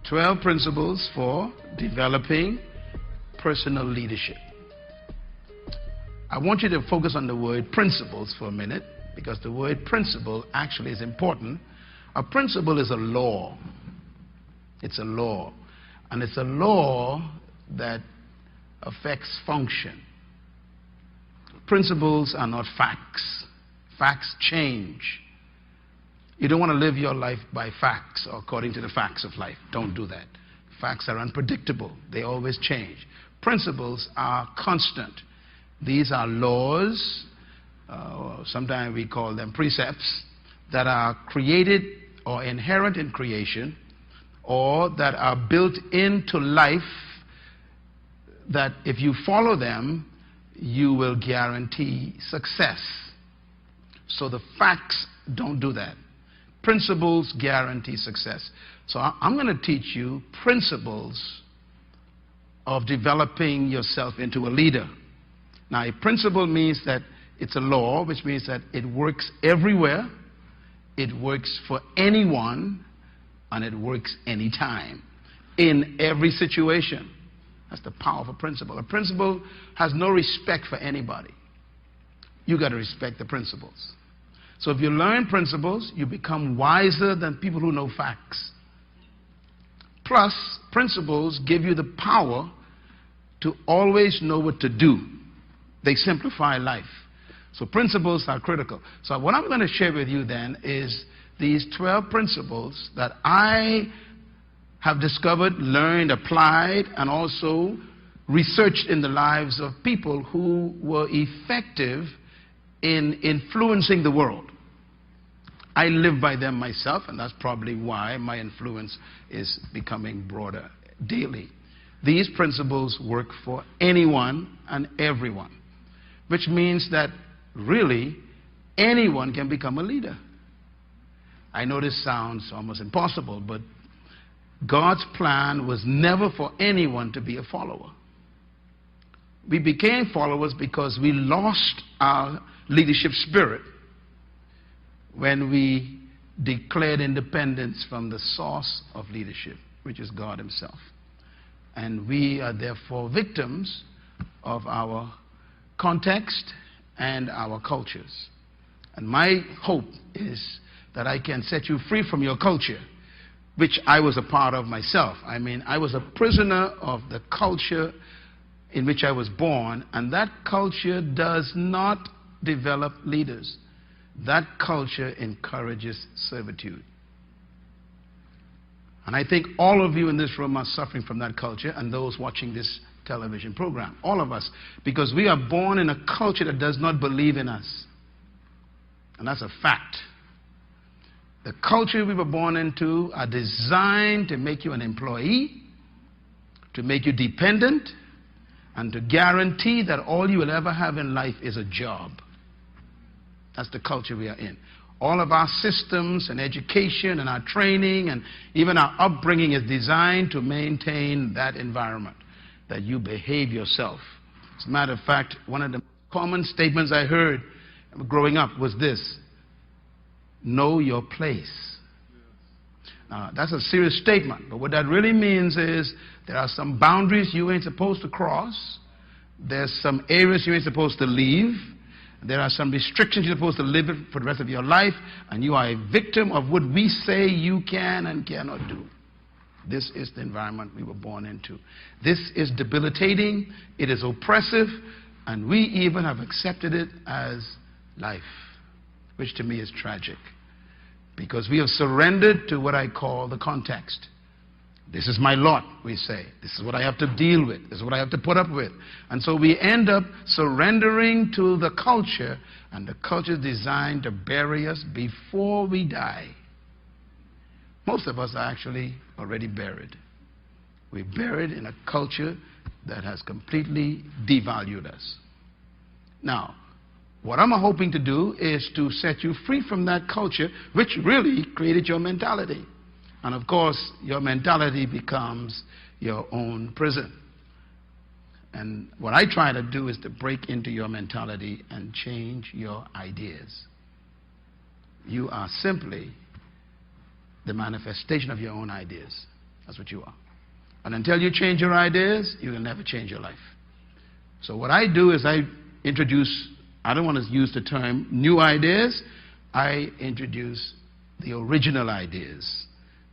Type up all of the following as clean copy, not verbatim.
12 principles for developing personal leadership. I want you to focus on the word principles for a minute, because the word principle actually is important. A principle is a law. It's a law. And it's a law that affects function. Principles are not facts. Facts change. You don't want to live your life by facts or according to the facts of life. Don't do that. Facts are unpredictable. They always change. Principles are constant. These are laws, sometimes we call them precepts, that are created or inherent in creation, or that are built into life, that if you follow them, you will guarantee success. So the facts don't do that. Principles guarantee success. So I'm going to teach you principles of developing yourself into a leader. Now, a principle means that it's a law, which means that it works everywhere, it works for anyone, and it works anytime, in every situation. That's the power of a principle. A principle has no respect for anybody. You got to respect the principles. So if you learn principles, you become wiser than people who know facts. Plus, principles give you the power to always know what to do. They simplify life. So principles are critical. So what I'm going to share with you then is these 12 principles that I have discovered, learned, applied, and also researched in the lives of people who were effective in influencing the world. I live by them myself, and that's probably why my influence is becoming broader daily. These principles work for anyone and everyone, which means that really anyone can become a leader. I know this sounds almost impossible, but God's plan was never for anyone to be a follower. We became followers because we lost our leadership spirit when we declared independence from the source of leadership, which is God Himself. And we are therefore victims of our context and our cultures. And my hope is that I can set you free from your culture, which I was a part of myself. I mean, I was a prisoner of the culture in which I was born, and that culture does not develop leaders. That culture encourages servitude. And I think all of you in this room are suffering from that culture, and those watching this television program, all of us, because we are born in a culture that does not believe in us. And that's a fact. The culture we were born into are designed to make you an employee, to make you dependent, and to guarantee that all you will ever have in life is a job. That's the culture we are in. All of our systems and education and our training and even our upbringing is designed to maintain that environment, that you behave yourself. As a matter of fact, one of the common statements I heard growing up was this: know your place. Now, that's a serious statement, but what that really means is there are some boundaries you ain't supposed to cross. There's some areas you ain't supposed to leave. There are some restrictions you're supposed to live with for the rest of your life, and you are a victim of what we say you can and cannot do. This is the environment we were born into. This is debilitating, it is oppressive, and we even have accepted it as life, which to me is tragic, because we have surrendered to what I call the context. This is my lot, we say. This is what I have to deal with. This is what I have to put up with. And so we end up surrendering to the culture, and the culture is designed to bury us before we die. Most of us are actually already buried. We're buried in a culture that has completely devalued us. Now, what I'm hoping to do is to set you free from that culture, which really created your mentality. And of course, your mentality becomes your own prison. And what I try to do is to break into your mentality and change your ideas. You are simply the manifestation of your own ideas. That's what you are. And until you change your ideas, you will never change your life. So what I do is I introduce, I don't want to use the term new ideas, I introduce the original ideas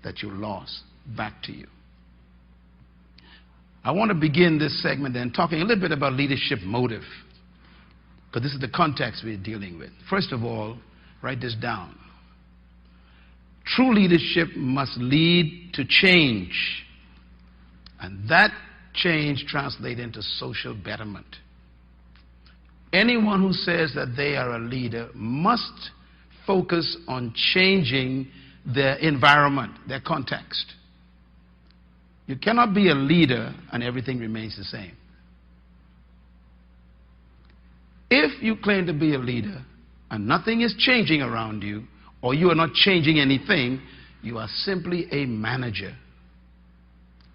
that you lost back to you. I want to begin this segment then talking a little bit about leadership motive, because this is the context we're dealing with. First of all, write this down. True leadership must lead to change, and that change translates into social betterment. Anyone who says that they are a leader must focus on changing their environment, their context. You cannot be a leader and everything remains the same. If you claim to be a leader and nothing is changing around you, or you are not changing anything, you are simply a manager,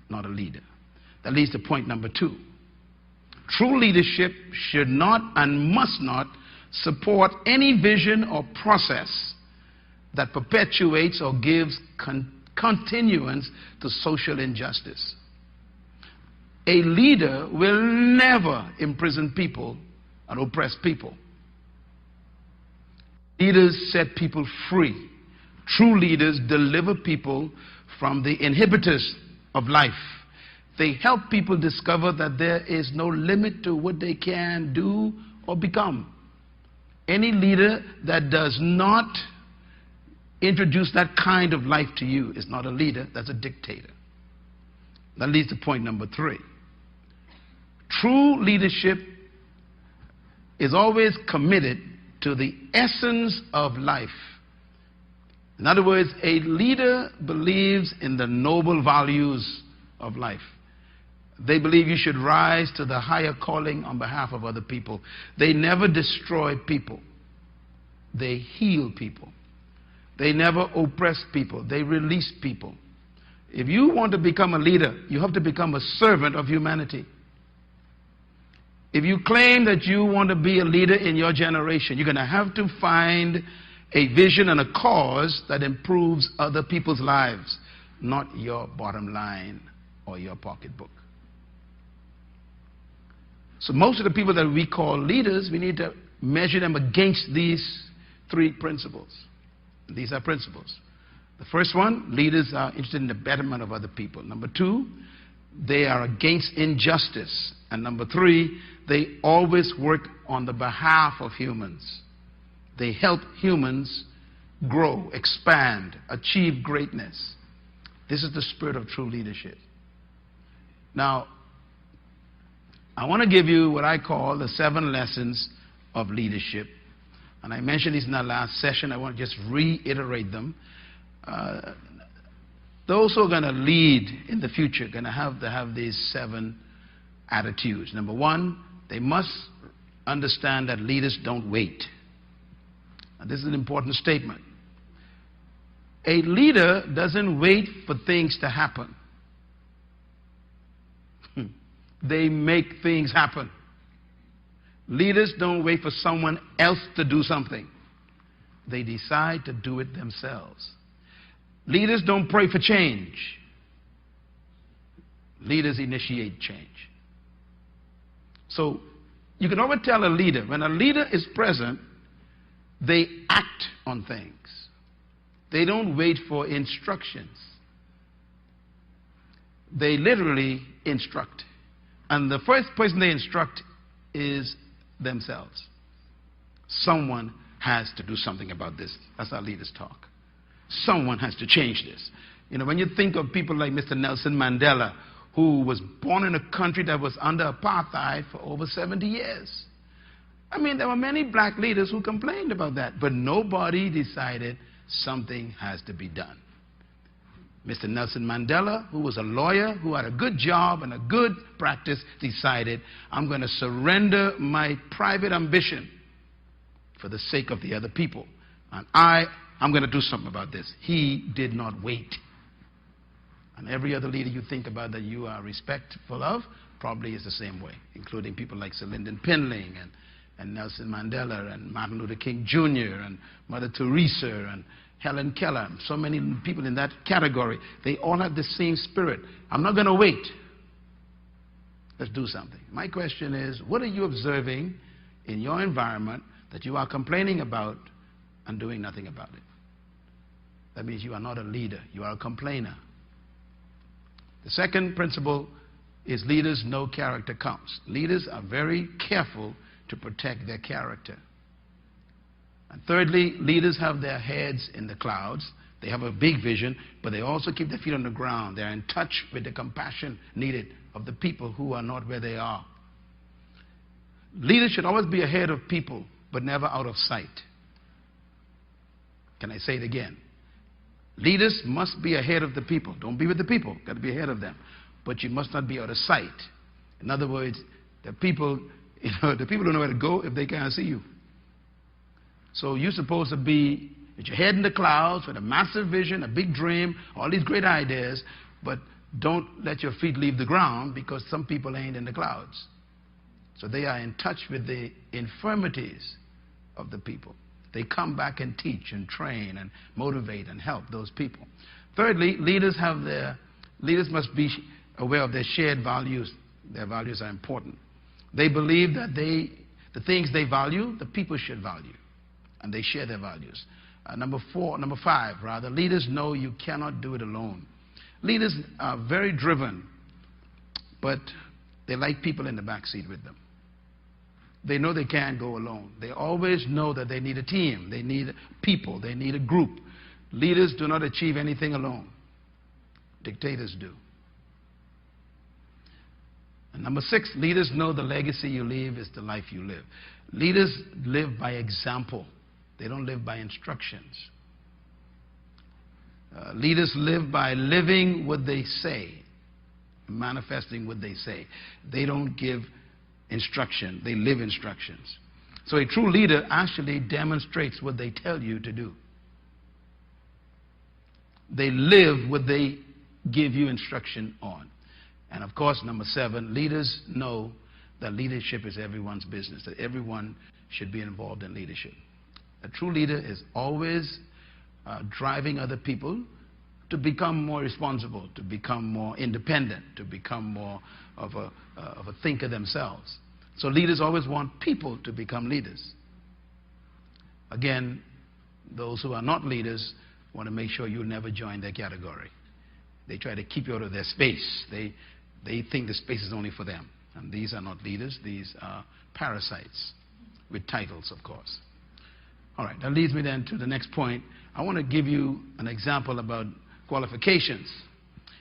not a leader. That leads to point number 2. True leadership should not and must not support any vision or process that perpetuates or gives continuance to social injustice. A leader will never imprison people and oppress people. Leaders set people free. True leaders deliver people from the inhibitors of life. They help people discover that there is no limit to what they can do or become. Any leader that does not introduce that kind of life to you is not a leader, that's a dictator. That leads to point number 3. True leadership is always committed to the essence of life. In other words, a leader believes in the noble values of life. They believe you should rise to the higher calling on behalf of other people. They never destroy people. They heal people. They never oppress people. They release people. If you want to become a leader, you have to become a servant of humanity. If you claim that you want to be a leader in your generation, you're going to have to find a vision and a cause that improves other people's lives, not your bottom line or your pocketbook. So most of the people that we call leaders, we need to measure them against these 3 principles. These are principles. The first one, leaders are interested in the betterment of other people. Number 2, they are against injustice. And number 3, they always work on the behalf of humans. They help humans grow, expand, achieve greatness. This is the spirit of true leadership. Now, I want to give you what I call the 7 lessons of leadership. And I mentioned these in our last session. I want to just reiterate them. Those who are going to lead in the future are going to have these 7 attitudes. Number 1, they must understand that leaders don't wait. Now, this is an important statement. A leader doesn't wait for things to happen. They make things happen. Leaders don't wait for someone else to do something. They decide to do it themselves. Leaders don't pray for change. Leaders initiate change. So you can always tell a leader, when a leader is present, they act on things. They don't wait for instructions. They literally instruct. And the first person they instruct is themselves. Someone has to do something about this. That's how leaders talk. Someone has to change this. You know, when you think of people like Mr. Nelson Mandela, who was born in a country that was under apartheid for over 70 years. I mean, there were many black leaders who complained about that, but nobody decided something has to be done. Mr. Nelson Mandela, who was a lawyer, who had a good job and a good practice, decided, I'm going to surrender my private ambition for the sake of the other people. And I'm going to do something about this. He did not wait. And every other leader you think about that you are respectful of probably is the same way, including people like Sir Lyndon Pinling and Nelson Mandela and Martin Luther King Jr. and Mother Teresa and Helen Keller, so many people in that category, they all have the same spirit. I'm not going to wait. Let's do something. My question is, what are you observing in your environment that you are complaining about and doing nothing about it? That means you are not a leader. You are a complainer. The second principle is leaders know character counts. Leaders are very careful to protect their character. And thirdly, leaders have their heads in the clouds. They have a big vision, but they also keep their feet on the ground. They're in touch with the compassion needed of the people who are not where they are. Leaders should always be ahead of people, but never out of sight. Can I say it again? Leaders must be ahead of the people. Don't be with the people. Got to be ahead of them. But you must not be out of sight. In other words, the people don't know where to go if they can't see you. So you're supposed to be with your head in the clouds with a massive vision, a big dream, all these great ideas, but don't let your feet leave the ground because some people ain't in the clouds. So they are in touch with the infirmities of the people. They come back and teach and train and motivate and help those people. Thirdly, leaders must be aware of their shared values. Their values are important. They believe that the things they value, the people should value. And they share their values. Number five, leaders know you cannot do it alone. Leaders are very driven, but they like people in the back seat with them. They know they can't go alone. They always know that they need a team. They need people. They need a group. Leaders do not achieve anything alone. Dictators do. And number six, leaders know the legacy you leave is the life you live. Leaders live by example. They don't live by instructions. Leaders live by living what they say, manifesting what they say. They don't give instruction. They live instructions. So a true leader actually demonstrates what they tell you to do. They live what they give you instruction on. And of course, number seven, leaders know that leadership is everyone's business, that everyone should be involved in leadership. A true leader is always driving other people to become more responsible, to become more independent, to become more of a thinker themselves. So leaders always want people to become leaders. Again, those who are not leaders want to make sure you never join their category. They try to keep you out of their space. They think the space is only for them. And these are not leaders. These are parasites with titles, of course. All right, that leads me then to the next point. I want to give you an example about qualifications.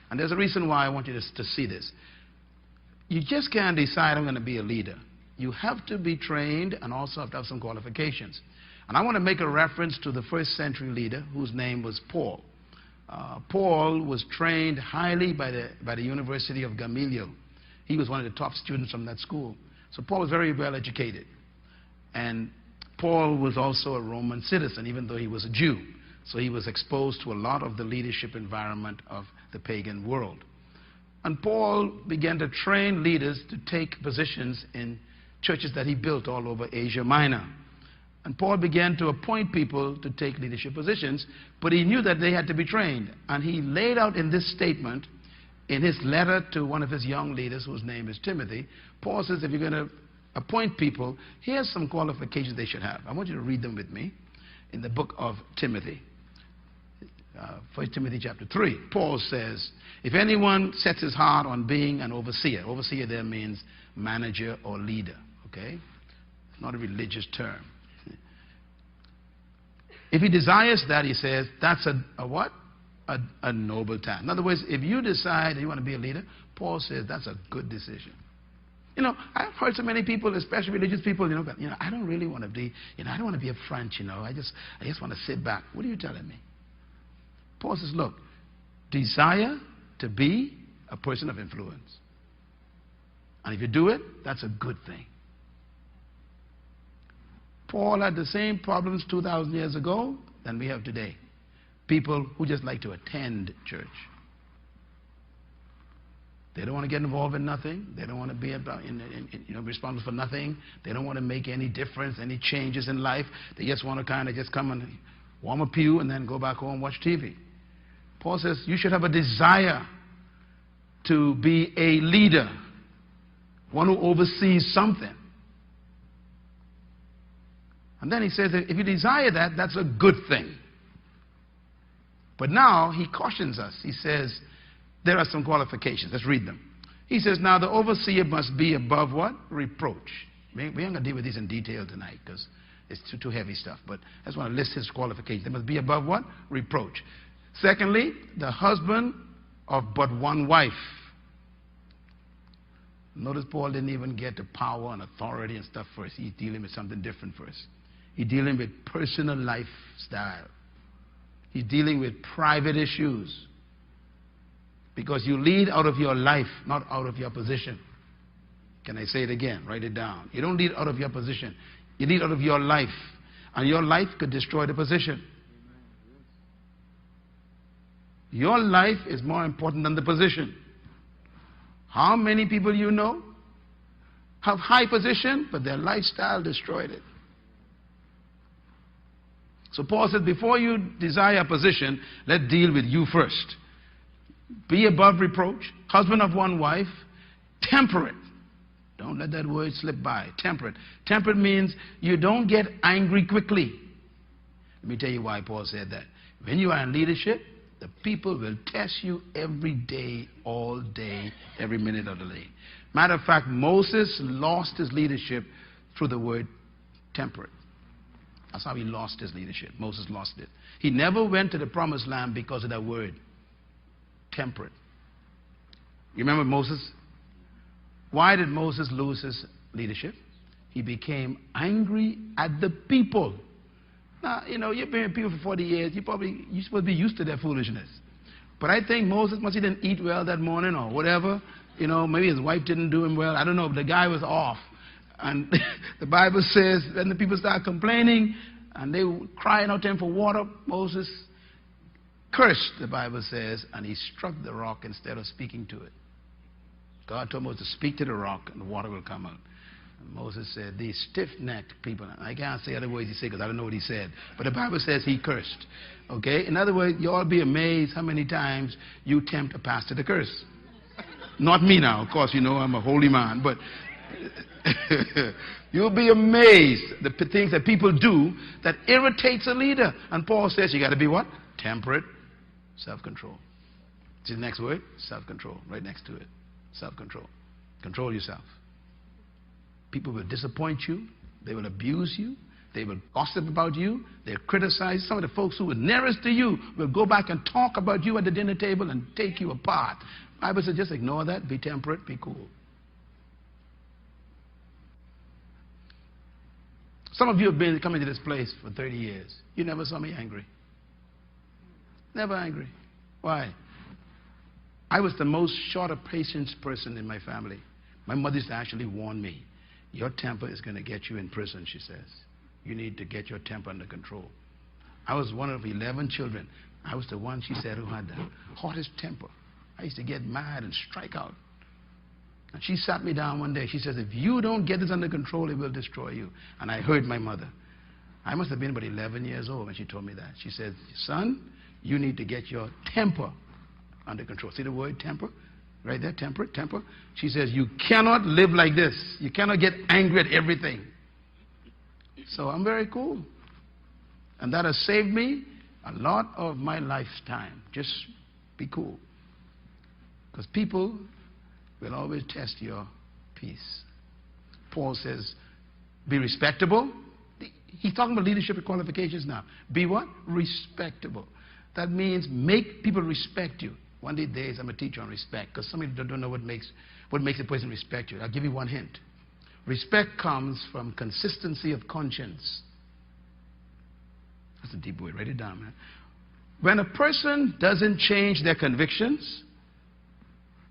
And there's a reason why I want you to see this. You just can't decide I'm going to be a leader. You have to be trained and also have to have some qualifications. And I want to make a reference to the first century leader whose name was Paul. Paul was trained highly by the University of Gamaliel. He was one of the top students from that school. So Paul was very well educated. And Paul was also a Roman citizen, even though he was a Jew. So he was exposed to a lot of the leadership environment of the pagan world. And Paul began to train leaders to take positions in churches that he built all over Asia Minor. And Paul began to appoint people to take leadership positions, but he knew that they had to be trained. And he laid out in this statement, in his letter to one of his young leaders, whose name is Timothy, Paul says, if you're going to appoint people, here's some qualifications they should have. I want you to read them with me in the book of Timothy. 1 Timothy chapter 3. Paul says, if anyone sets his heart on being an overseer, overseer there means manager or leader, okay? It's not a religious term. If he desires that, he says, that's a what? A noble task. In other words, if you decide that you want to be a leader, Paul says that's a good decision. You know, I've heard so many people, especially religious people, I don't really want to be, I don't want to be up front, I just want to sit back. What are you telling me? Paul says, look, desire to be a person of influence. And if you do it, that's a good thing. Paul had the same problems 2,000 years ago than we have today. People who just like to attend church. They don't want to get involved in nothing. They don't want to be responsible for nothing. They don't want to make any difference, any changes in life. They just want to kind of just come and warm a pew, and then go back home and watch TV. Paul says you should have a desire to be a leader, one who oversees something. And then he says that if you desire that, that's a good thing. But now he cautions us. He says there are some qualifications. Let's read them. He says, now the overseer must be above what? Reproach. We ain't going to deal with these in detail tonight because it's too heavy stuff. But I just want to list his qualifications. They must be above what? Reproach. Secondly, the husband of but one wife. Notice Paul didn't even get to power and authority and stuff first. He's dealing with something different first. He's dealing with personal lifestyle. He's dealing with private issues. Because you lead out of your life, not out of your position. Can I say it again? Write it down. You don't lead out of your position. You lead out of your life. And your life could destroy the position. Your life is more important than the position. How many people you know have high position, but their lifestyle destroyed it? So Paul said, before you desire a position, let's deal with you first. Be above reproach, husband of one wife, temperate. Don't let that word slip by. Temperate. Temperate means you don't get angry quickly. Let me tell you why Paul said that. When you are in leadership, the people will test you every day, all day, every minute of the day. Matter of fact, Moses lost his leadership through the word temperate. That's how he lost his leadership. Moses lost it. He never went to the promised land because of that word, temperate. You remember Moses? Why did Moses lose his leadership? He became angry at the people. Now, you know, you've been with people for 40 years. You're supposed to be used to their foolishness. But I think Moses, must he didn't eat well that morning or whatever. You know, maybe his wife didn't do him well. I don't know, but the guy was off. And the Bible says when the people started complaining and they were crying out to him for water, Moses cursed, the Bible says, and he struck the rock instead of speaking to it. God told Moses to speak to the rock and the water will come out. And Moses said, these stiff-necked people, I can't say other words he said because I don't know what he said, but the Bible says he cursed. Okay? In other words, you all be amazed how many times you tempt a pastor to curse. Not me now, of course, you know I'm a holy man, but you'll be amazed the things that people do that irritates a leader. And Paul says you got to be what? Temperate, self-control. See the next word? Self-control. Right next to it. Self-control. Control yourself. People will disappoint you. They will abuse you. They will gossip about you. They'll criticize. Some of the folks who were nearest to you will go back and talk about you at the dinner table and take you apart. The Bible says just ignore that. Be temperate. Be cool. Some of you have been coming to this place for 30 years. You never saw me angry. Never angry. Why? I was the most short of patience person in my family. My mother used to actually warn me. Your temper is going to get you in prison, she says. You need to get your temper under control. I was one of 11 children. I was the one, she said, who had the hottest temper. I used to get mad and strike out. And she sat me down one day. She says, if you don't get this under control, it will destroy you. And I heard my mother. I must have been about 11 years old when she told me that. She said, son, you need to get your temper under control. See the word temper? Right there, temperate, temper. She says, you cannot live like this. You cannot get angry at everything. So I'm very cool. And that has saved me a lot of my lifetime. Just be cool. Because people will always test your peace. Paul says, be respectable. He's talking about leadership qualifications now. Be what? Respectable. That means make people respect you. One of these days I'm going to teach you on respect, because some of you don't know what makes a person respect you. I'll give you one hint. Respect comes from consistency of conscience. That's a deep word. Write it down, man. When a person doesn't change their convictions,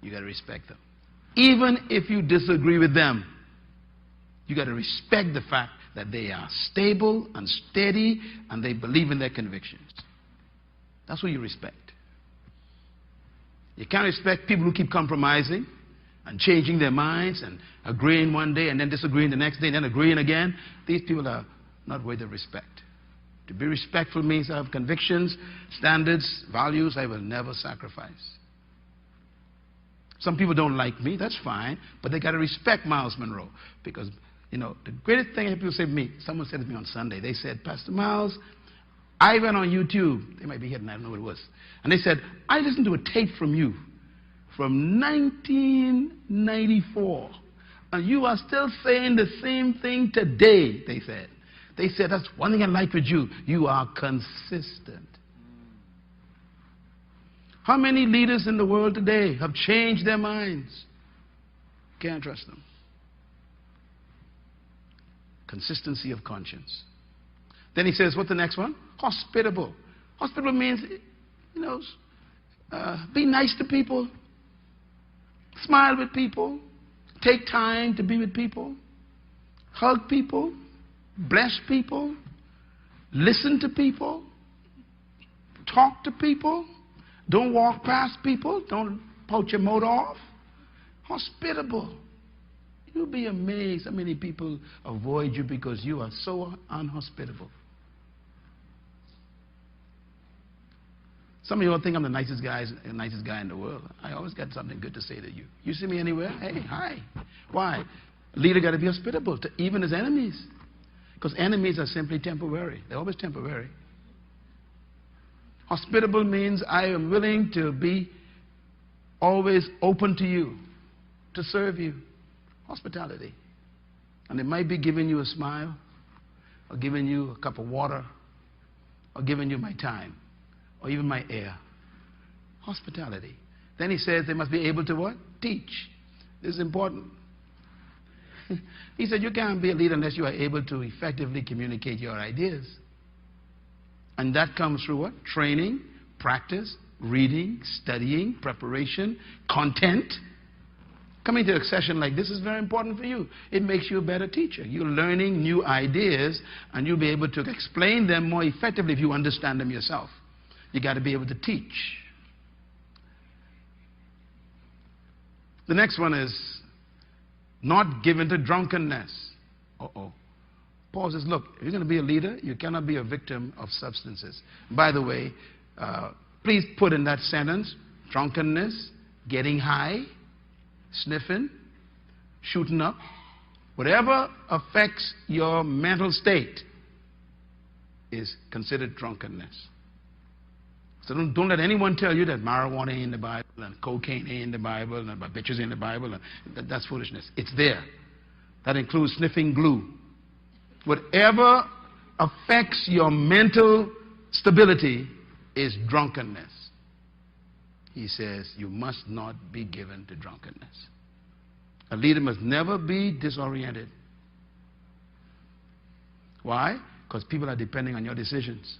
you got to respect them. Even if you disagree with them, you got to respect the fact that they are stable and steady and they believe in their convictions. That's what you respect. You can't respect people who keep compromising and changing their minds and agreeing one day and then disagreeing the next day and then agreeing again. These people are not worthy of respect. To be respectful means I have convictions, standards, values I will never sacrifice. Some people don't like me, that's fine, but they got to respect Myles Munroe. Because, you know, the greatest thing people say to me, someone said to me on Sunday, they said, Pastor Myles, I went on YouTube. They might be hidden, I don't know what it was. And they said, I listened to a tape from you from 1994. And you are still saying the same thing today, they said. They said, that's one thing I like with you. You are consistent. How many leaders in the world today have changed their minds? Can't trust them. Consistency of conscience. Then he says, what's the next one? Hospitable. Hospitable means, you know, be nice to people. Smile with people. Take time to be with people. Hug people. Bless people. Listen to people. Talk to people. Don't walk past people. Don't pout your motor off. Hospitable. You'll be amazed how many people avoid you because you are so unhospitable. Some of you all think I'm the nicest guy in the world. I always got something good to say to you. You see me anywhere? Hey, hi. Why? A leader got to be hospitable to even his enemies. Because enemies are simply temporary. They're always temporary. Hospitable means I am willing to be always open to you, to serve you. Hospitality. And it might be giving you a smile, or giving you a cup of water, or giving you my time, or even my air. Hospitality. Then he says they must be able to what? Teach. This is important. He said you can't be a leader unless you are able to effectively communicate your ideas. And that comes through what? Training, practice, reading, studying, preparation, content. Coming to a session like this is very important for you. It makes you a better teacher. You're learning new ideas, and you'll be able to explain them more effectively if you understand them yourself. You got to be able to teach. The next one is not given to drunkenness. Paul says, look, if you're going to be a leader, you cannot be a victim of substances. By the way, please put in that sentence, drunkenness, getting high, sniffing, shooting up, whatever affects your mental state is considered drunkenness. So don't let anyone tell you that marijuana ain't in the Bible and cocaine ain't in the Bible and bitches ain't in the Bible. That's foolishness. It's there. That includes sniffing glue. Whatever affects your mental stability is drunkenness. He says you must not be given to drunkenness. A leader must never be disoriented. Why? Because people are depending on your decisions.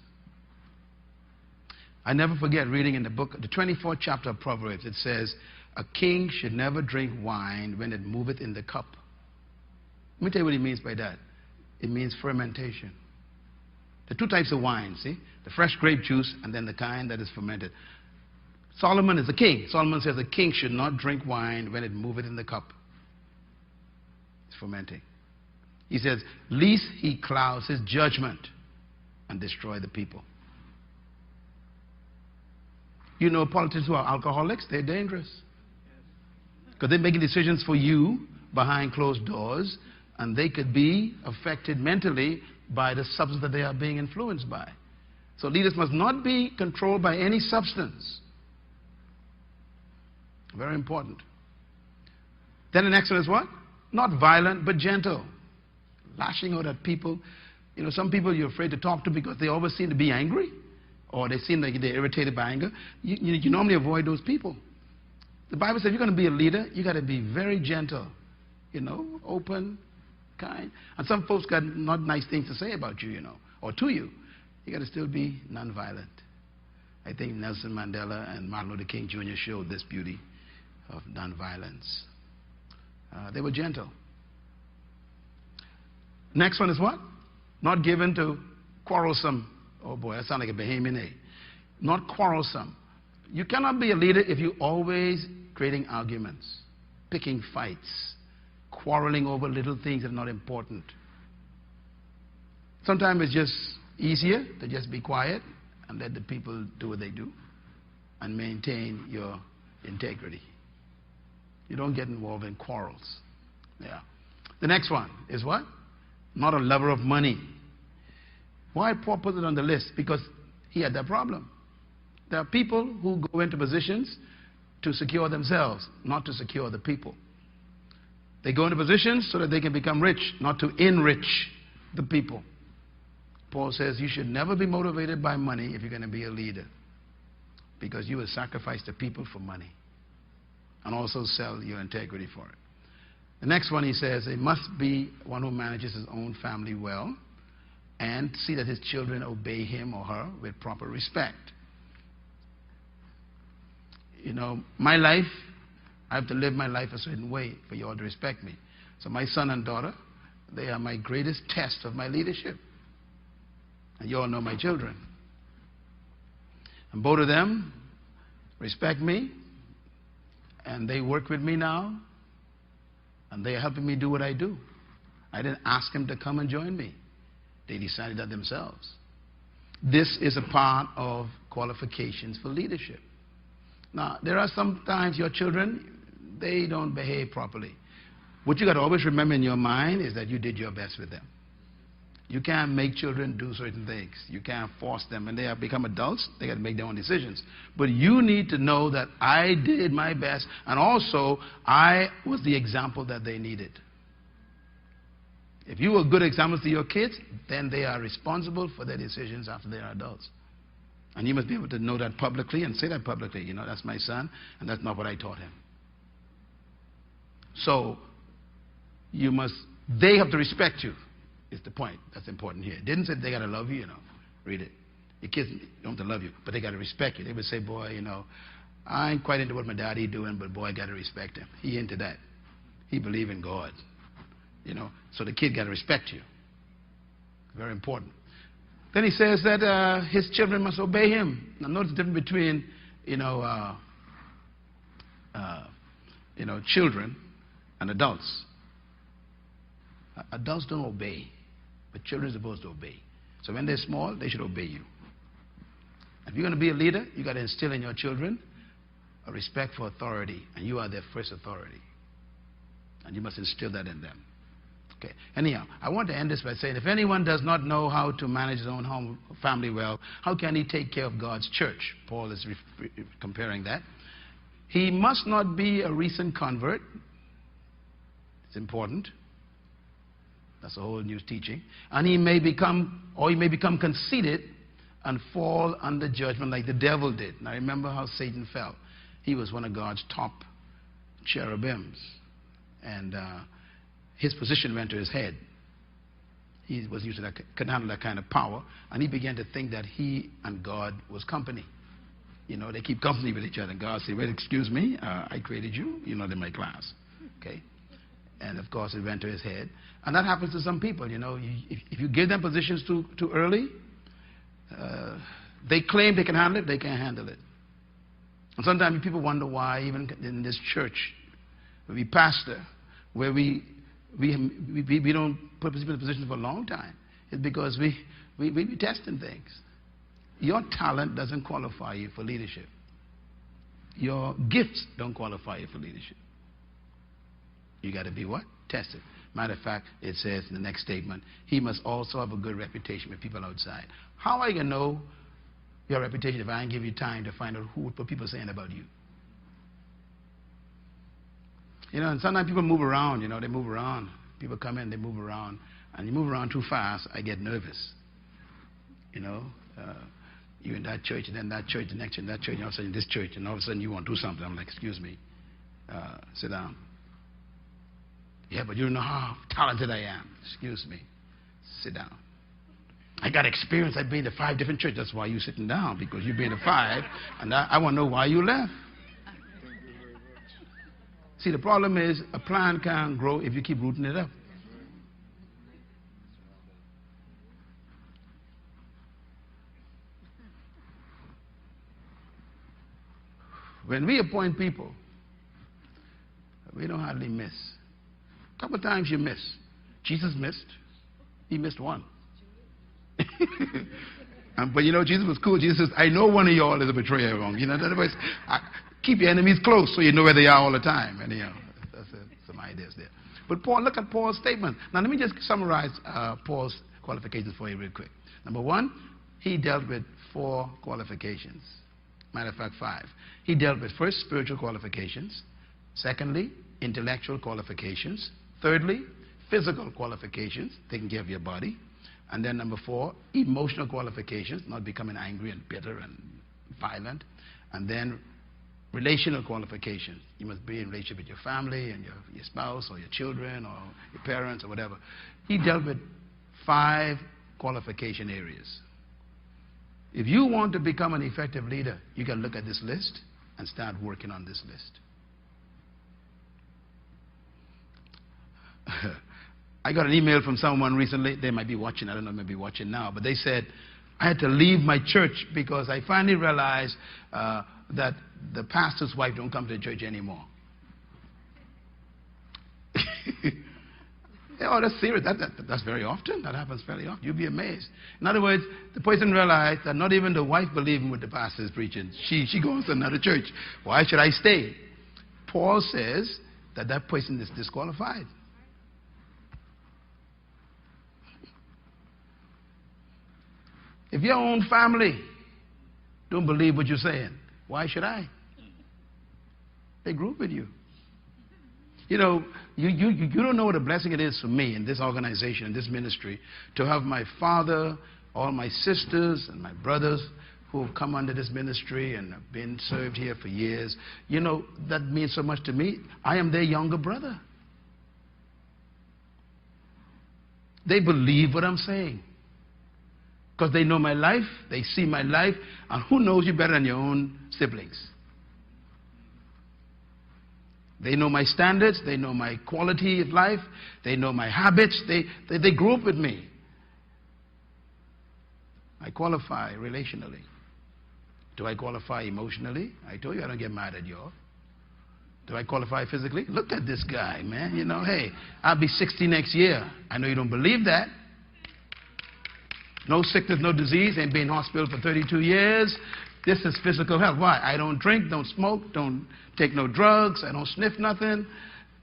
I never forget reading in the book, the 24th chapter of Proverbs, it says, a king should never drink wine when it moveth in the cup. Let me tell you what he means by that. It means fermentation. There are two types of wine, see? The fresh grape juice and then the kind that is fermented. Solomon is the king. Solomon says the king should not drink wine when it moveth in the cup. It's fermenting. He says, lest he clouds his judgment and destroy the people. You know, politicians who are alcoholics, they're dangerous. Because they're making decisions for you behind closed doors, and they could be affected mentally by the substance that they are being influenced by. So leaders must not be controlled by any substance. Very important. Then the next one is what? Not violent, but gentle. Lashing out at people. You know, some people you're afraid to talk to because they always seem to be angry, or they seem like they're irritated by anger. You normally avoid those people. The Bible says if you're going to be a leader, you got to be very gentle, you know, open, kind. And some folks got not nice things to say about you, you know, or to you. You got to still be nonviolent. I think Nelson Mandela and Martin Luther King Jr. showed this beauty of nonviolence. They were gentle. Next one is what? Not given to quarrelsome. Oh boy, that sounds like a Bahamian name. Not quarrelsome. You cannot be a leader if you're always creating arguments, picking fights, quarreling over little things that are not important. Sometimes it's just, easier to just be quiet and let the people do what they do and maintain your integrity. You don't get involved in quarrels. Yeah. The next one is what? Not a lover of money. Why Paul put it on the list? Because he had that problem. There are people who go into positions to secure themselves, not to secure the people. They go into positions so that they can become rich, not to enrich the people. Paul says you should never be motivated by money if you're going to be a leader, because you will sacrifice the people for money and also sell your integrity for it. The next one, he says, it must be one who manages his own family well and see that his children obey him or her with proper respect. You know, my life, I have to live my life a certain way for you all to respect me. So my son and daughter, they are my greatest test of my leadership. And you all know my children. And both of them respect me, and they work with me now, and they are helping me do what I do. I didn't ask them to come and join me. They decided that themselves. This is a part of qualifications for leadership. Now, there are sometimes your children, they don't behave properly. What you got to always remember in your mind is that you did your best with them. You can't make children do certain things. You can't force them. When they have become adults, they got to make their own decisions. But you need to know that I did my best, and also I was the example that they needed. If you were good examples to your kids, then they are responsible for their decisions after they are adults. And you must be able to know that publicly and say that publicly. You know, that's my son, and that's not what I taught him. So, they have to respect you, is the point that's important here. It didn't say they got to love you, you know. Read it. Your kids don't have to love you, but they got to respect you. They would say, boy, you know, I ain't quite into what my daddy doing, but boy, I got to respect him. He into that. He believe in God. You know, so the kid got to respect you. Very important. Then he says that his children must obey him. Now notice the difference between, children and adults. Adults don't obey, but children are supposed to obey. So when they're small, they should obey you. If you're going to be a leader, you got to instill in your children a respect for authority, and you are their first authority. And you must instill that in them. Okay. Anyhow, I want to end this by saying, if anyone does not know how to manage his own home family well, how can he take care of God's church? Paul is comparing that. He must not be a recent convert. It's important. That's a whole new teaching. And he may become conceited and fall under judgment like the devil did. Now remember how Satan fell. He was one of God's top cherubims. And his position went to his head. He was used to that, couldn't handle that kind of power. And he began to think that he and God was company. You know, they keep company with each other. And God said, well, excuse me, I created you. You're not in my class. Okay? And of course, it went to his head. And that happens to some people, you know. If you give them positions too early, they claim they can handle it, they can't handle it. And sometimes people wonder why, even in this church, we pastor, where we don't put people in positions for a long time. It's because we be testing things. Your talent doesn't qualify you for leadership. Your gifts don't qualify you for leadership. You got to be what? Tested. Matter of fact, it says in the next statement, he must also have a good reputation with people outside. How are you going to know your reputation if I don't give you time to find out what people are saying about you? You know, and sometimes people move around, you know, they move around. People come in, they move around. And you move around too fast, I get nervous. You know, you're in that church, and then that church, the next church, that church, and all of a sudden this church, and all of a sudden you want to do something. I'm like, excuse me, sit down. Yeah, but you don't know how talented I am. Excuse me, sit down. I got experience. I've been to 5 different churches. That's why you're sitting down, because you've been to 5, and I want to know why you left. See, the problem is a plant can't grow if you keep rooting it up. When we appoint people, we don't hardly miss. A couple of times you miss. Jesus missed. He missed one. But you know, Jesus was cool. Jesus says, I know one of y'all is a betrayer wrong. You know, in other words, keep your enemies close so you know where they are all the time. And, you know, that's some ideas there. But Paul, look at Paul's statement. Now, let me just summarize Paul's qualifications for you real quick. Number one, he dealt with 4 qualifications. Matter of fact, 5. He dealt with, first, spiritual qualifications. Secondly, intellectual qualifications. Thirdly, physical qualifications, taking care of your body. And then number 4, emotional qualifications, not becoming angry and bitter and violent. And then relational qualifications. You must be in relationship with your family and your spouse or your children or your parents or whatever. He dealt with 5 qualification areas. If you want to become an effective leader, you can look at this list and start working on this list. I got an email from someone recently. They might be watching. I don't know, maybe watching now. But they said, I had to leave my church because I finally realized that the pastor's wife don't come to the church anymore. Oh, that's serious. That's very often. That happens fairly often. You'll be amazed. In other words, the person realized that not even the wife believing what the pastor is preaching. She goes to another church. Why should I stay? Paul says that that person is disqualified. If your own family don't believe what you're saying, why should I? They grew up with you. You know, you don't know what a blessing it is for me in this organization, in this ministry, to have my father, all my sisters and my brothers who have come under this ministry and have been served here for years. You know, that means so much to me. I am their younger brother. They believe what I'm saying. Because they know my life, they see my life, and who knows you better than your own siblings? They know my standards, they know my quality of life, they know my habits, they grew up with me. I qualify relationally. Do I qualify emotionally? I told you I don't get mad at y'all. Do I qualify physically? Look at this guy, man. You know, hey, I'll be 60 next year. I know you don't believe that. No sickness, no disease, ain't been in hospital for 32 years. This is physical health. Why? I don't drink, don't smoke, don't take no drugs, I don't sniff nothing.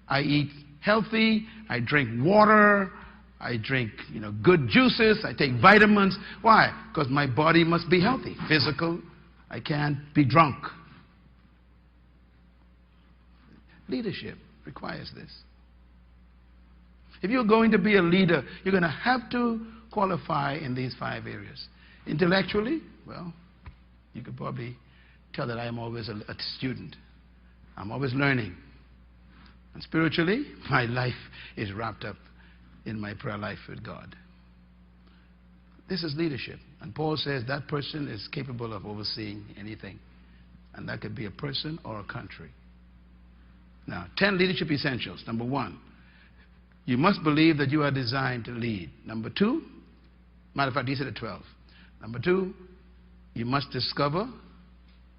I eat healthy, I drink water, I drink, you know, good juices, I take vitamins. Why? Because my body must be healthy. Physical, I can't be drunk. Leadership requires this. If you're going to be a leader, you're going to have to qualify in these 5 areas. Intellectually, well, you could probably tell that I am always a student. I'm always learning. And spiritually, my life is wrapped up in my prayer life with God. This is leadership. And Paul says that person is capable of overseeing anything. And that could be a person or a country. Now, 10 leadership essentials. Number 1, you must believe that you are designed to lead. Number 2, matter of fact, these are the 12. Number 2, you must discover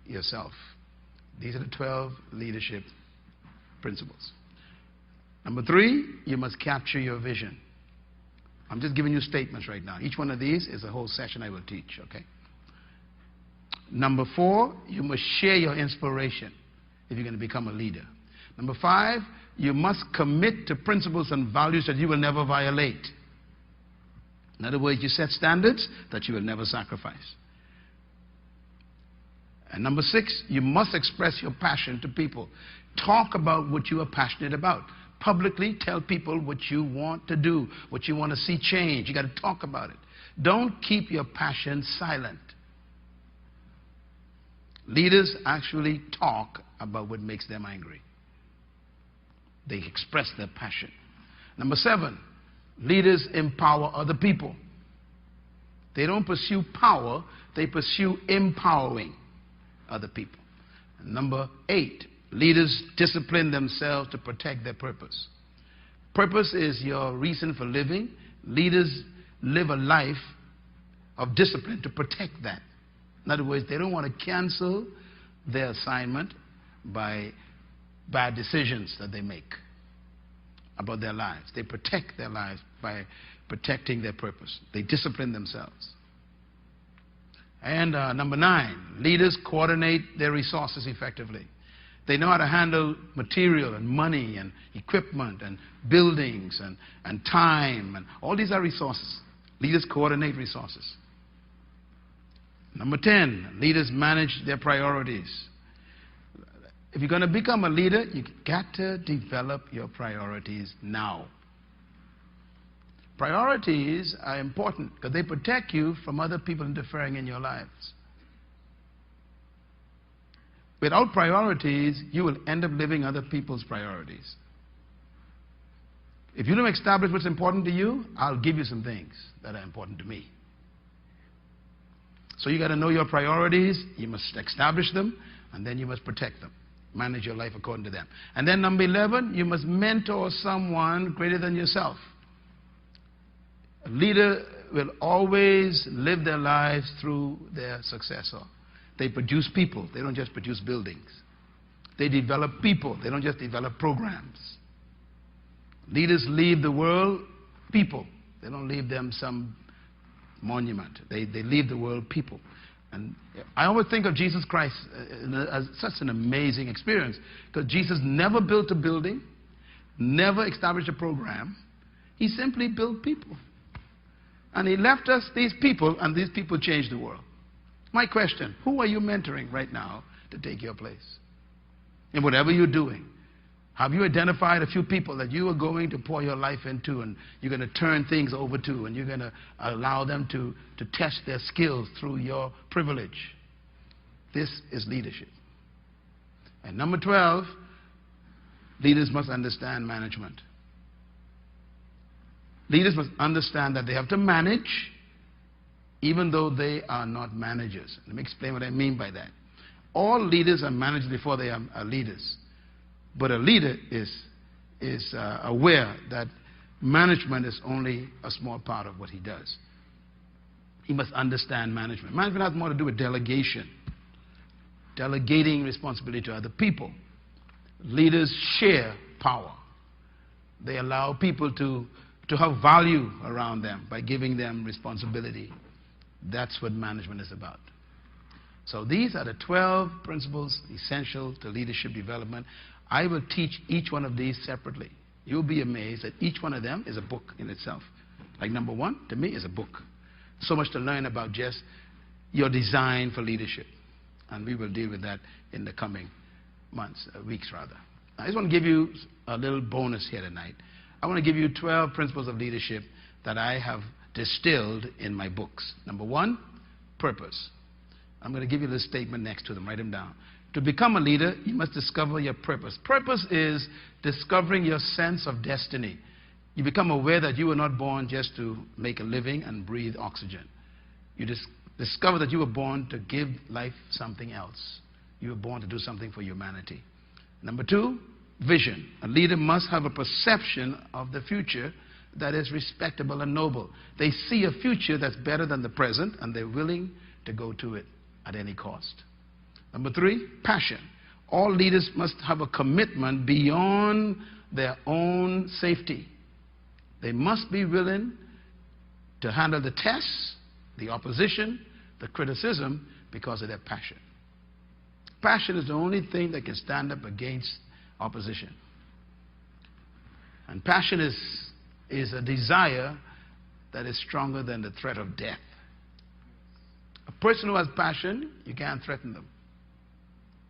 yourself. These are the 12 leadership principles. Number 3, you must capture your vision. I'm just giving you statements right now. Each one of these is a whole session I will teach, okay? Number 4, you must share your inspiration if you're going to become a leader. Number 5, you must commit to principles and values that you will never violate. In other words, you set standards that you will never sacrifice. And number 6, you must express your passion to people. Talk about what you are passionate about. Publicly tell people what you want to do, what you want to see change. You got to talk about it. Don't keep your passion silent. Leaders actually talk about what makes them angry. They express their passion. Number 7, leaders empower other people. They don't pursue power, they pursue empowering other people. And number 8, leaders discipline themselves to protect their purpose. Purpose is your reason for living. Leaders live a life of discipline to protect that. In other words, they don't want to cancel their assignment by bad decisions that they make about their lives. They protect their lives by protecting their purpose. They discipline themselves. And number 9, leaders coordinate their resources effectively. They know how to handle material and money and equipment and buildings and time. And all these are resources. Leaders coordinate resources. Number 10, leaders manage their priorities. If you're going to become a leader, you've got to develop your priorities now. Priorities are important because they protect you from other people interfering in your lives. Without priorities, you will end up living other people's priorities. If you don't establish what's important to you, I'll give you some things that are important to me. So you got to know your priorities, you must establish them, and then you must protect them. Manage your life according to them. And then number 11, you must mentor someone greater than yourself. A leader will always live their lives through their successor. They produce people. They don't just produce buildings. They develop people. They don't just develop programs. Leaders leave the world people. They don't leave them some monument. They leave the world people. And I always think of Jesus Christ as such an amazing experience because Jesus never built a building, never established a program. He simply built people. And he left us these people, and these people changed the world. My question, who are you mentoring right now to take your place? In whatever you're doing, have you identified a few people that you are going to pour your life into and you're going to turn things over to and you're going to allow them to test their skills through your privilege? This is leadership. And number 12, leaders must understand management. Leaders must understand that they have to manage even though they are not managers. Let me explain what I mean by that. All leaders are managed before they are leaders. But a leader is aware that management is only a small part of what he does. He must understand management. Management has more to do with delegation, delegating responsibility to other people. Leaders share power. They allow people to have value around them by giving them responsibility. That's what management is about. So these are the 12 principles essential to leadership development. I will teach each one of these separately. You'll be amazed that each one of them is a book in itself. Like number 1, to me, is a book. So much to learn about just your design for leadership. And we will deal with that in the coming months, weeks rather. I just want to give you a little bonus here tonight. I want to give you 12 principles of leadership that I have distilled in my books. Number 1, purpose. I'm going to give you this statement next to them. Write them down. To become a leader, you must discover your purpose. Purpose is discovering your sense of destiny. You become aware that you were not born just to make a living and breathe oxygen. You discover that you were born to give life something else. You were born to do something for humanity. Number 2, vision. A leader must have a perception of the future that is respectable and noble. They see a future that's better than the present, and they're willing to go to it at any cost. Number 3, passion. All leaders must have a commitment beyond their own safety. They must be willing to handle the tests, the opposition, the criticism because of their passion. Passion is the only thing that can stand up against opposition. And passion is a desire that is stronger than the threat of death. A person who has passion, you can't threaten them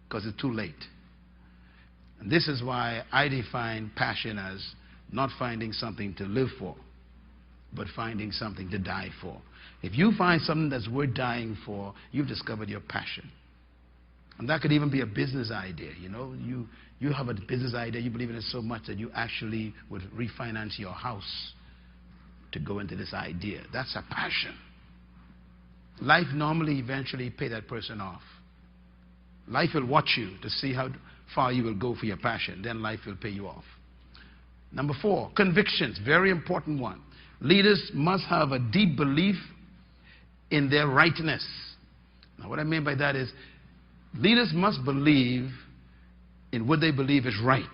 because it's too late. And this is why I define passion as not finding something to live for, but finding something to die for. If you find something that's worth dying for, you've discovered your passion. And that could even be a business idea. You know, you have a business idea, you believe in it so much that you actually would refinance your house to go into this idea. That's a passion. Life normally eventually pay that person off. Life will watch you to see how far you will go for your passion. Then life will pay you off. Number 4, convictions. Very important one. Leaders must have a deep belief in their rightness. Now what I mean by that is leaders must believe in what they believe is right.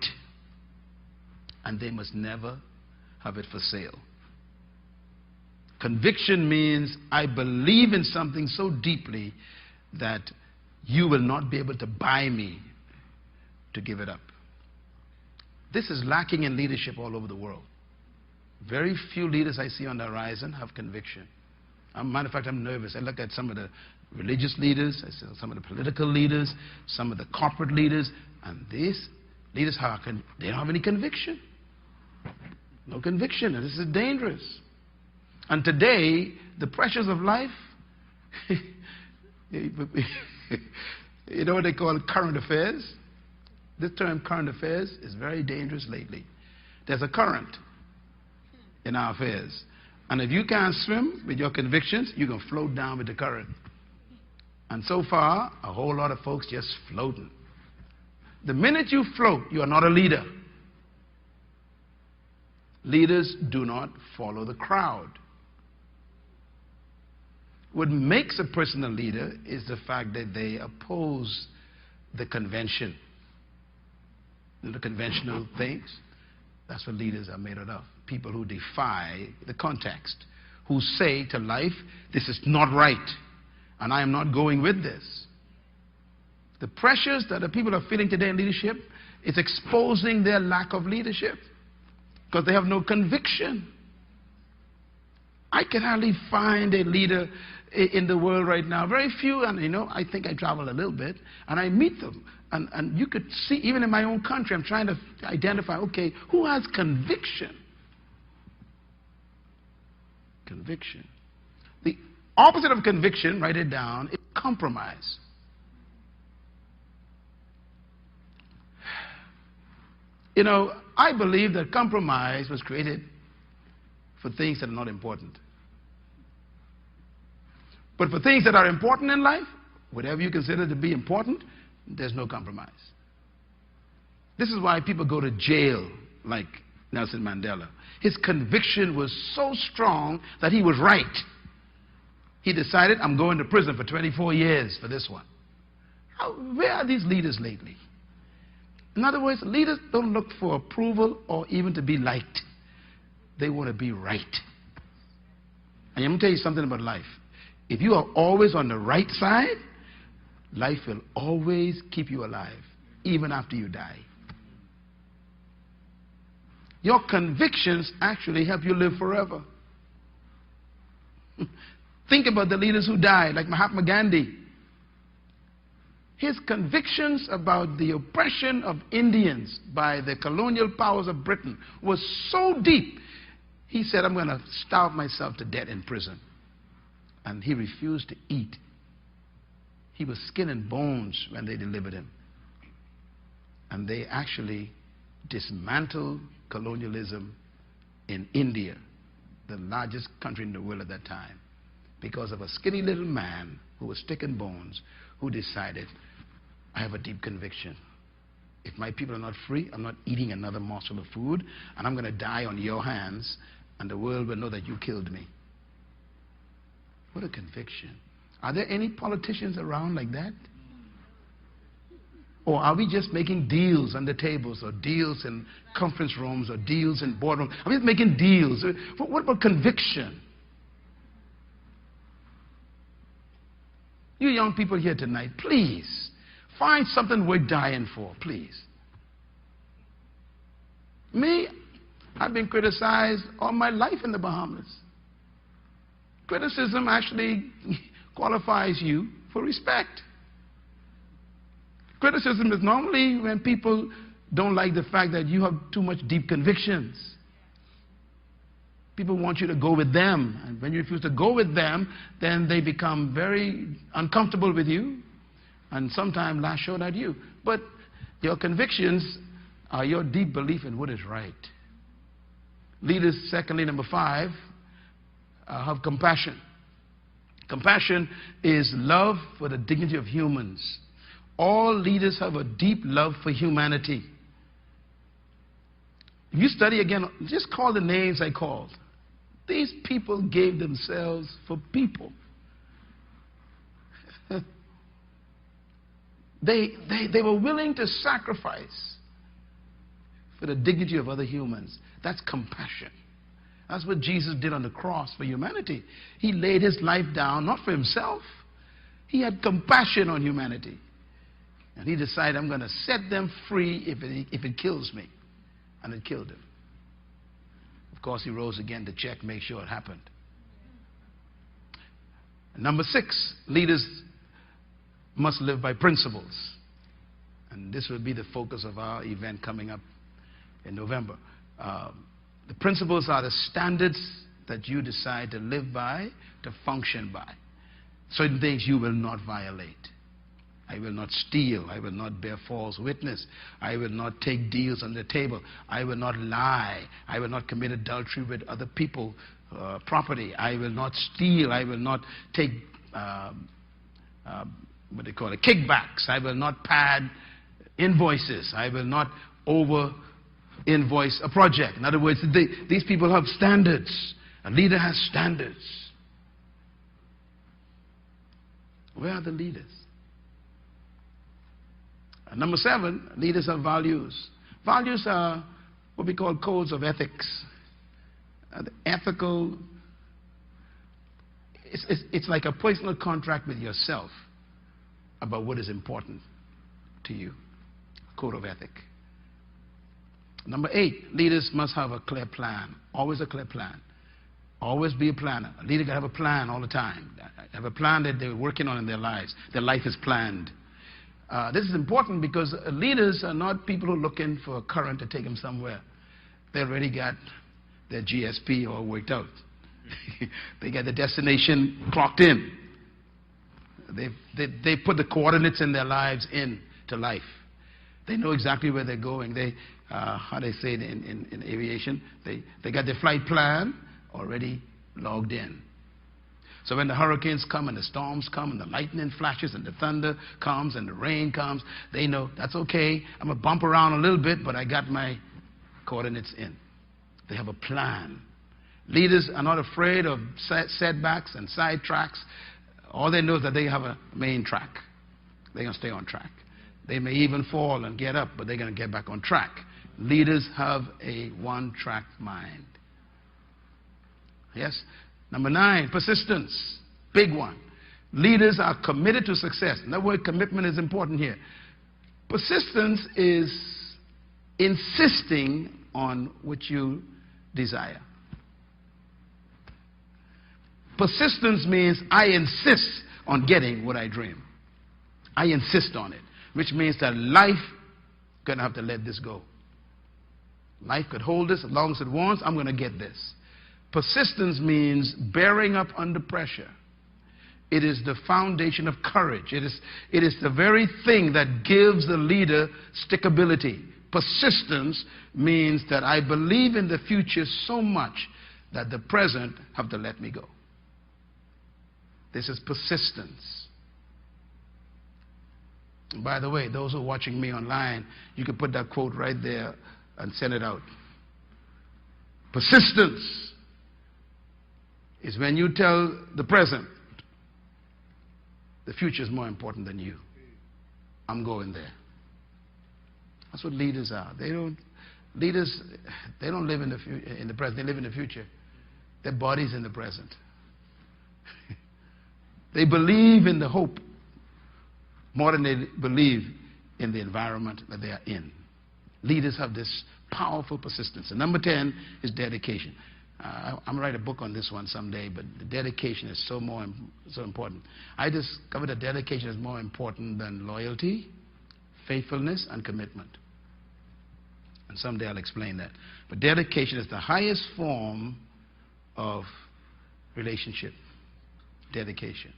And they must never have it for sale. Conviction means I believe in something so deeply that you will not be able to buy me to give it up. This is lacking in leadership all over the world. Very few leaders I see on the horizon have conviction. As a matter of fact, I'm nervous. I look at some of the religious leaders, I see some of the political leaders, some of the corporate leaders, and these leaders, they don't have any conviction. No conviction, and this is dangerous. And today, the pressures of life, you know what they call current affairs? This term current affairs is very dangerous lately. There's a current in our affairs. And if you can't swim with your convictions, you can float down with the current. And so far, a whole lot of folks just floating. The minute you float, you are not a leader. Leaders do not follow the crowd. What makes a person a leader is the fact that they oppose the convention. The conventional things, that's what leaders are made out of. People who defy the context, who say to life, this is not right, and I am not going with this. The pressures that the people are feeling today in leadership is exposing their lack of leadership because they have no conviction. I can hardly find a leader in the world right now. Very few, and you know, I think I travel a little bit, and I meet them. And you could see, even in my own country, I'm trying to identify, okay, who has conviction? Conviction. The opposite of conviction, write it down, is compromise. You know, I believe that compromise was created for things that are not important. But for things that are important in life, whatever you consider to be important, there's no compromise. This is why people go to jail like Nelson Mandela. His conviction was so strong that he was right. He decided, I'm going to prison for 24 years for this one. Where are these leaders lately? In other words, leaders don't look for approval or even to be liked. They want to be right. And I'm going to tell you something about life. If you are always on the right side, life will always keep you alive, even after you die. Your convictions actually help you live forever. Think about the leaders who died, like Mahatma Gandhi. His convictions about the oppression of Indians by the colonial powers of Britain was so deep, he said, I'm going to starve myself to death in prison. And he refused to eat. He was skin and bones when they delivered him. And they actually dismantled colonialism in India, the largest country in the world at that time, because of a skinny little man who was stick and bones, who decided, I have a deep conviction. If my people are not free, I'm not eating another morsel of food, and I'm going to die on your hands, and the world will know that you killed me. What a conviction. Are there any politicians around like that? Or are we just making deals under tables, or deals in conference rooms, or deals in boardrooms? Are we just making deals? What about conviction? You young people here tonight, please, find something worth dying for, please. Me, I've been criticized all my life in the Bahamas. Criticism actually qualifies you for respect. Criticism is normally when people don't like the fact that you have too much deep convictions. People want you to go with them, and when you refuse to go with them, then they become very uncomfortable with you and sometimes lash out at you. But your convictions are your deep belief in what is right. Leaders, secondly, number 5, have compassion. Compassion is love for the dignity of humans. All leaders have a deep love for humanity. If you study again, just call the names I called. These people gave themselves for people. They were willing to sacrifice for the dignity of other humans. That's compassion. That's what Jesus did on the cross for humanity. He laid his life down, not for himself. He had compassion on humanity. And he decided, I'm going to set them free if it kills me. And it killed him. Of course, he rose again to check, make sure it happened. Number 6, leaders must live by principles. And this will be the focus of our event coming up in November. The principles are the standards that you decide to live by, to function by. Certain things you will not violate. I will not steal. I will not bear false witness. I will not take deals on the table. I will not lie. I will not commit adultery with other people's property. I will not steal. I will not take what they call it, kickbacks. I will not pad invoices. I will not over invoice a project. In other words, these people have standards. A leader has standards. Where are the leaders? Number 7, leaders have values. Values are what we call codes of ethics. The ethical, it's like a personal contract with yourself about what is important to you. Code of ethic. Number 8, leaders must have a clear plan. Always a clear plan. Always be a planner. A leader got to have a plan all the time. Have a plan that they're working on in their lives. Their life is planned. This is important because leaders are not people who are looking for a current to take them somewhere. They already got their GSP all worked out. They got the destination clocked in. They put the coordinates in their lives into life. They know exactly where they're going. How they say it in aviation, they got their flight plan already logged in. So when the hurricanes come and the storms come and the lightning flashes and the thunder comes and the rain comes, they know that's okay. I'm going to bump around a little bit, but I got my coordinates in. They have a plan. Leaders are not afraid of setbacks and side tracks. All they know is that they have a main track. They're going to stay on track. They may even fall and get up, but they're going to get back on track. Leaders have a one-track mind. Yes? Number 9, persistence. Big one. Leaders are committed to success. And that word commitment is important here. Persistence is insisting on what you desire. Persistence means I insist on getting what I dream. I insist on it, which means that life going to have to let this go. Life could hold this as long as it wants. I'm going to get this. Persistence means bearing up under pressure. It is the foundation of courage. It is the very thing that gives the leader stickability. Persistence means that I believe in the future so much that the present have to let me go. This is persistence. And by the way, those who are watching me online, you can put that quote right there and send it out. Persistence is when you tell the present, the future is more important than you. I'm going there. That's what leaders are. Leaders don't live in the present. They live in the future. Their body's in the present. They believe in the hope more than they believe in the environment that they are in. Leaders have this powerful persistence. And number 10 is dedication. I'm going to write a book on this one someday, but the dedication is so important. I discovered that dedication is more important than loyalty, faithfulness, and commitment. And someday I'll explain that. But dedication is the highest form of relationship. Dedication.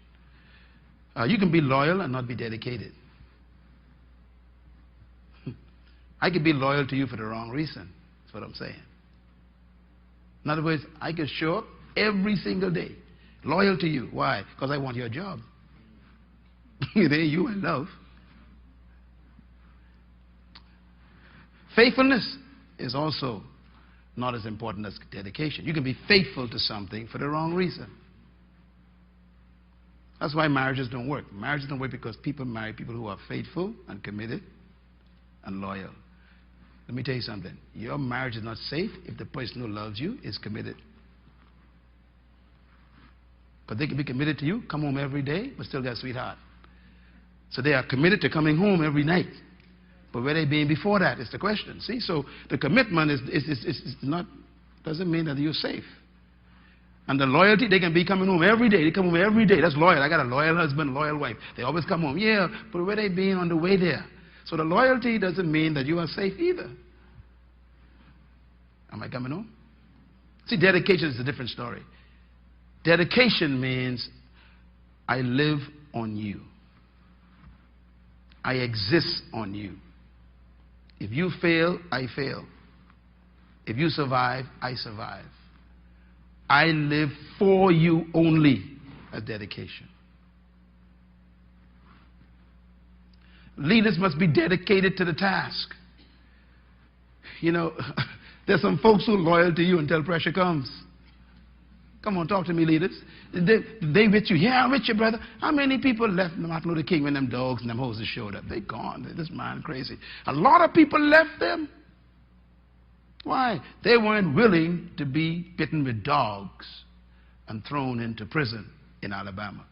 You can be loyal and not be dedicated. I could be loyal to you for the wrong reason. That's what I'm saying. In other words, I could show up every single day, loyal to you. Why? Because I want your job. There you in love. Faithfulness is also not as important as dedication. You can be faithful to something for the wrong reason. That's why marriages don't work. Marriages don't work because people marry people who are faithful and committed and loyal. Let me tell you something. Your marriage is not safe if the person who loves you is committed But they can be committed to you, come home every day, but still got a sweetheart. So they are committed to coming home every night. But where they been before that is the question. See, so the commitment is not, doesn't mean that you're safe. And the loyalty, they can be coming home every day. They come home every day. That's loyal. I got a loyal husband, loyal wife. They always come home. Yeah, but where they been on the way there? So the loyalty doesn't mean that you are safe either. Am I coming home? See, dedication is a different story. Dedication means I live on you. I exist on you. If you fail, I fail. If you survive, I survive. I live for you only as dedication. Leaders must be dedicated to the task. You know, there's some folks who are loyal to you until pressure comes. Come on, talk to me, leaders. They with you. Yeah, I'm with you, brother. How many people left Martin Luther King when them dogs and them hoses showed up? They gone. This man crazy. A lot of people left them. Why? They weren't willing to be bitten with dogs and thrown into prison in Alabama.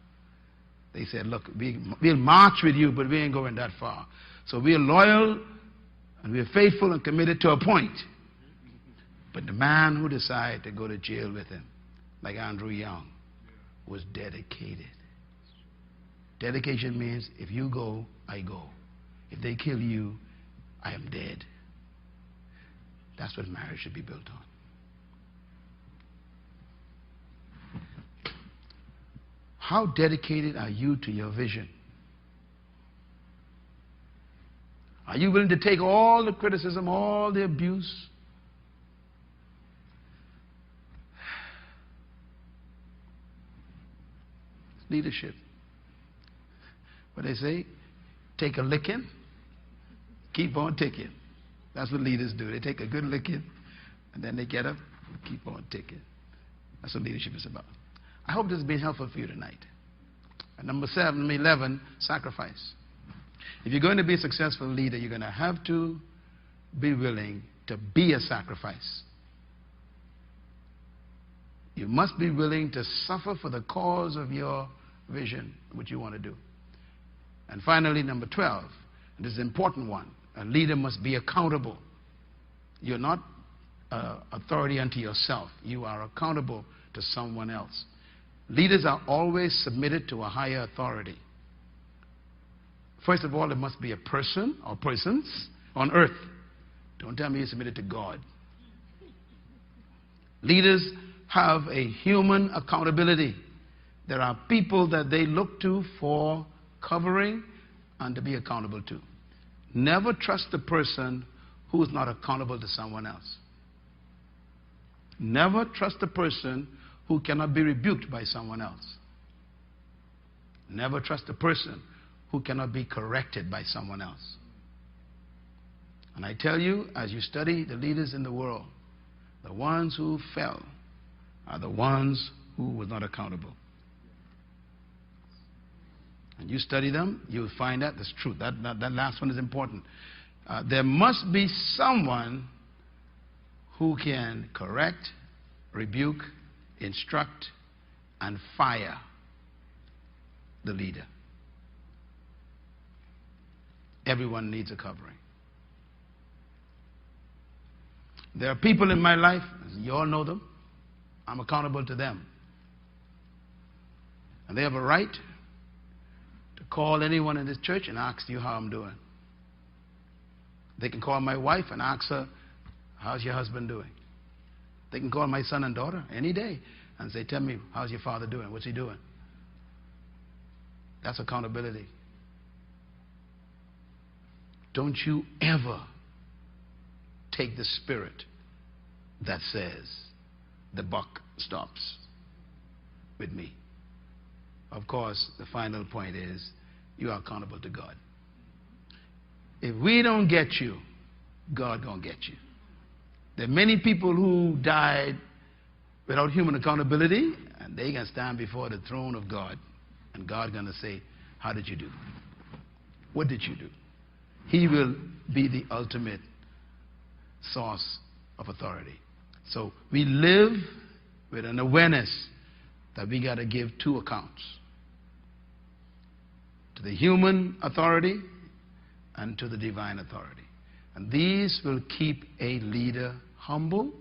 They said, look, we'll march with you, but we ain't going that far. So we're loyal and we're faithful and committed to a point. But the man who decided to go to jail with him, like Andrew Young, was dedicated. Dedication means if you go, I go. If they kill you, I am dead. That's what marriage should be built on. How dedicated are you to your vision? Are you willing to take all the criticism, all the abuse? Leadership. What they say, take a licking, keep on ticking. That's what leaders do. They take a good licking, and then they get up and keep on ticking. That's what leadership is about. I hope this has been helpful for you tonight. And number 11, sacrifice. If you're going to be a successful leader, you're going to have to be willing to be a sacrifice. You must be willing to suffer for the cause of your vision, what you want to do. And finally, number 12, and this is an important one, a leader must be accountable. You're not authority unto yourself. You are accountable to someone else. Leaders are always submitted to a higher authority. First of all, there must be a person or persons on earth. Don't tell me you're submitted to God. Leaders have a human accountability. There are people that they look to for covering and to be accountable to. Never trust a person who is not accountable to someone else. Never trust a person who cannot be rebuked by someone else. Never trust a person who cannot be corrected by someone else. And I tell you, as you study the leaders in the world, the ones who fell are the ones who were not accountable. And you study them, you'll find out that's true. That last one is important. There must be someone who can correct, rebuke, instruct, and fire the leader. Everyone needs a covering. There are people in my life, you all know them, I'm accountable to them. And they have a right to call anyone in this church and ask you how I'm doing. They can call my wife and ask her, how's your husband doing? They can call my son and daughter any day and say, tell me, how's your father doing? What's he doing? That's accountability. Don't you ever take the spirit that says the buck stops with me. Of course, the final point is you are accountable to God. If we don't get you, God gonna get you. There are many people who died without human accountability, and they can stand before the throne of God, and God gonna say, how did you do? What did you do? He will be the ultimate source of authority. So we live with an awareness that we got to give two accounts: to the human authority and to the divine authority. And these will keep a leader humble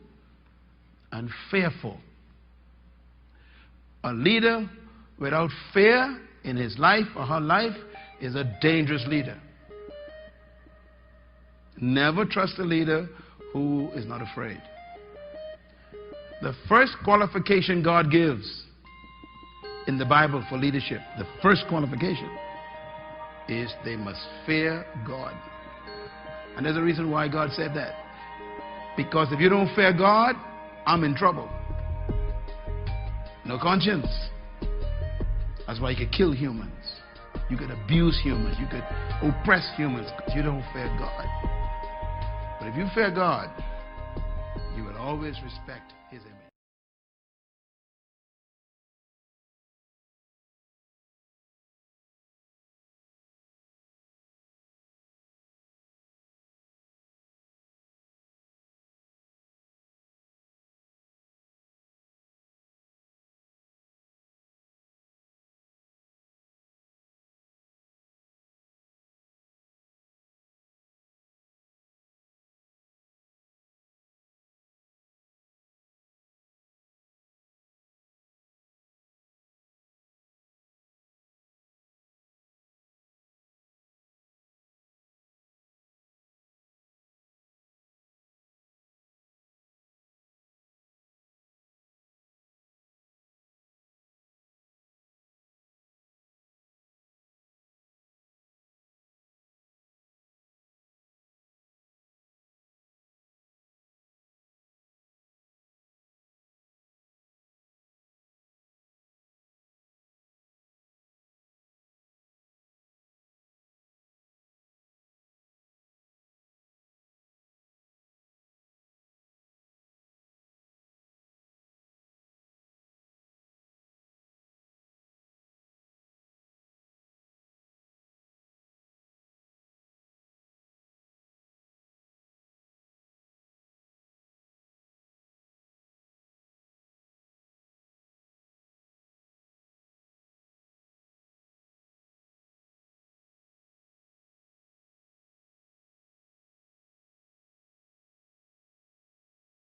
and fearful. A leader without fear in his life or her life is a dangerous leader. Never trust a leader who is not afraid. The first qualification God gives in the Bible for leadership, the first qualification, is they must fear God. And there's a reason why God said that. Because if you don't fear God, I'm in trouble. No conscience. That's why you could kill humans. You could abuse humans. You could oppress humans because you don't fear God. But if you fear God, you will always respect His image.